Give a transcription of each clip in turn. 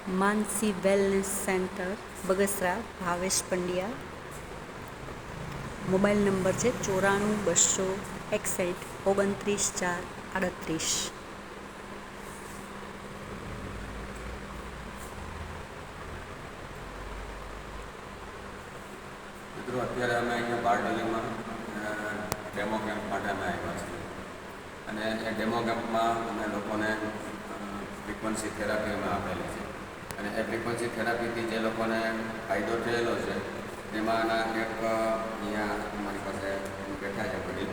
માનસી wellness centre Bagasara, Bhavesh Pandya. Mobile number છે 94 261 29 4 38. મિત્રો અત્યારે અમે અહીંયા બારડોલીમાં ડેમો કેમ્પ માટે અમે આવ્યા છીએ અને એ ડેમો કેમ્પમાં અમે લોકોને ફ્રીક્વન્સી થેરાપી અમે આપેલી છે અને એ ફ્રીક્વન્સી થેરાપીથી જે લોકોને ફાયદો થયેલો છે એમાંના એક અહીંયા અમારી પાસે બેઠા છે વડીલ.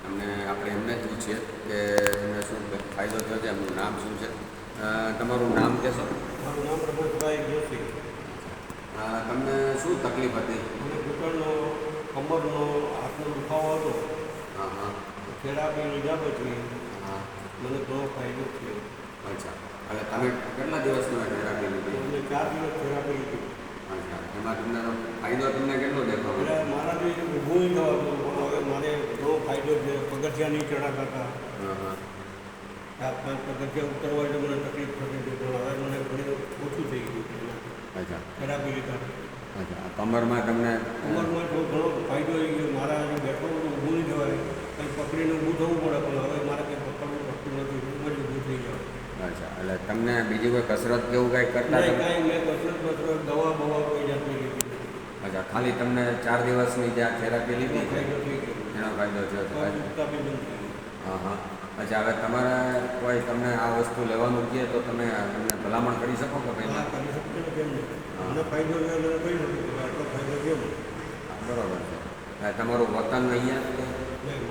અમને આપણે એમને જ પૂછીએ કે એમને શું ફાયદો થયો છે, એમનું નામ શું છે. તમારું નામ કહેશો? મારું નામ રમેશભાઈ જોશી. તમને શું તકલીફ હતી? મને ઘૂંટણનો, કમરનો, હાથનો દુખાવો હતો. હા હા. થેરાપી લીધા પછી હા, મને ઘણો ફાયદો થયો. અચ્છા, એટલે તમે કેટલા દિવસની થેરાપી લીધી? મને 4 દિવસ થેરાપી લીધી. અચ્છા, એમાં તમને ફાયદો તમને કેટલો દેખાવો? એટલે મારાથી ઊભું નહીં થવાતું, પણ હવે મારે ઘણો ફાયદો છે. પગથિયા નહીં ચડાતા હતા. હા હા. 4-5 પગથિયા ઉતરવા એટલે મને તકલીફ થતી હતી, પણ હવે મને ઘણી ઓછું થઈ ગયું. અચ્છા થેરાપી લીધા. અચ્છા, કમરમાં તમને? કમરમાં તો ઘણો ફાયદો થઈ ગયો. મારા બેઠો ઊભું નહીં જવાય, કંઈ પકડીને ઊભું થવું પડે, પણ હવે મારે કંઈ પકડવું પડતું નથી. હું જ ઊભું થઈ જાઉં. અચ્છા, એટલે તમને બીજી કોઈ કસરત કે એવું કાંઈ કરતા? કાંઈ મેં કસરત દવા કોઈ જાતની લીધી. અચ્છા, ખાલી તમને 4 દિવસની જે થેરાપી લીધી ફાયદો થઈ ગયો. એનો ફાયદો થયો છે? બંધ. હા હા. અચ્છા, હવે તમારે કોઈ તમને આ વસ્તુ લેવાનું કહે તો તમે તમને ભલામણ કરી શકો કે ભાઈ? હા, કરી શકીએ ને, કેમ નહીં. મને ફાયદો છે એટલે કંઈ નથી, આટલો ફાયદો કેમ? બરાબર છે. તમારું વતન અહીંયા? નહીં,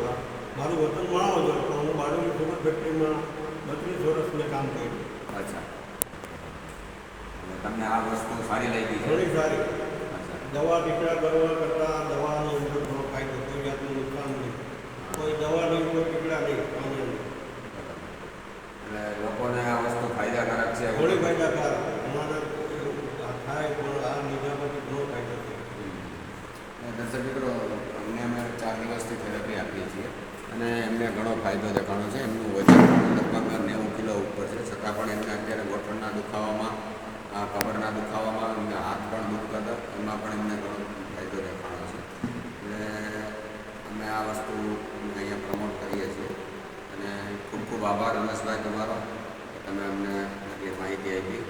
મારું વતન માણાવદર છે, પણ હું બારડોલી સુગર ફેક્ટરીમાં 32 વર્ષ મેં કામ કર્યું. અચ્છા, અને તમને આ વસ્તુ સારી લાગી છે? ઘણી સારી. અચ્છા. દવા ટીકડા કરવા કરતાં દવાનો અંદર ઘણો ફાયદો. કોઈ જાતનું નુકસાન નહીં. કોઈ દવા નહીં, કોઈ ટીકડા નહીં, પાણી નહીં. એટલે લોકોને આ વસ્તુ ફાયદાકારક છે? ઘણી ફાયદાકાર. અમારા થાય, પણ આ લીધા પછી ઘણો ફાયદો થયો. દર્શક મિત્રો, અમને અમે 4 દિવસથી થેરાપી આપીએ છીએ અને એમને ઘણો ફાયદો દેખાણો છે. એમનું વજન લગભગ 90 કિલો ઉપર છે, છતાં પણ એમને અત્યારે ગોઠણના દુખાવામાં, કમરના દુખાવામાં, એમને હાથ પણ દુખતા હતા, એમાં પણ એમને ઘણો ફાયદો દેખાણો છે. એટલે અમે આ વસ્તુ અહીંયા પ્રમોટ કરીએ છીએ અને ખૂબ ખૂબ આભાર રમેશભાઈ તમારો, કે તમે અમને આટલી માહિતી આપી.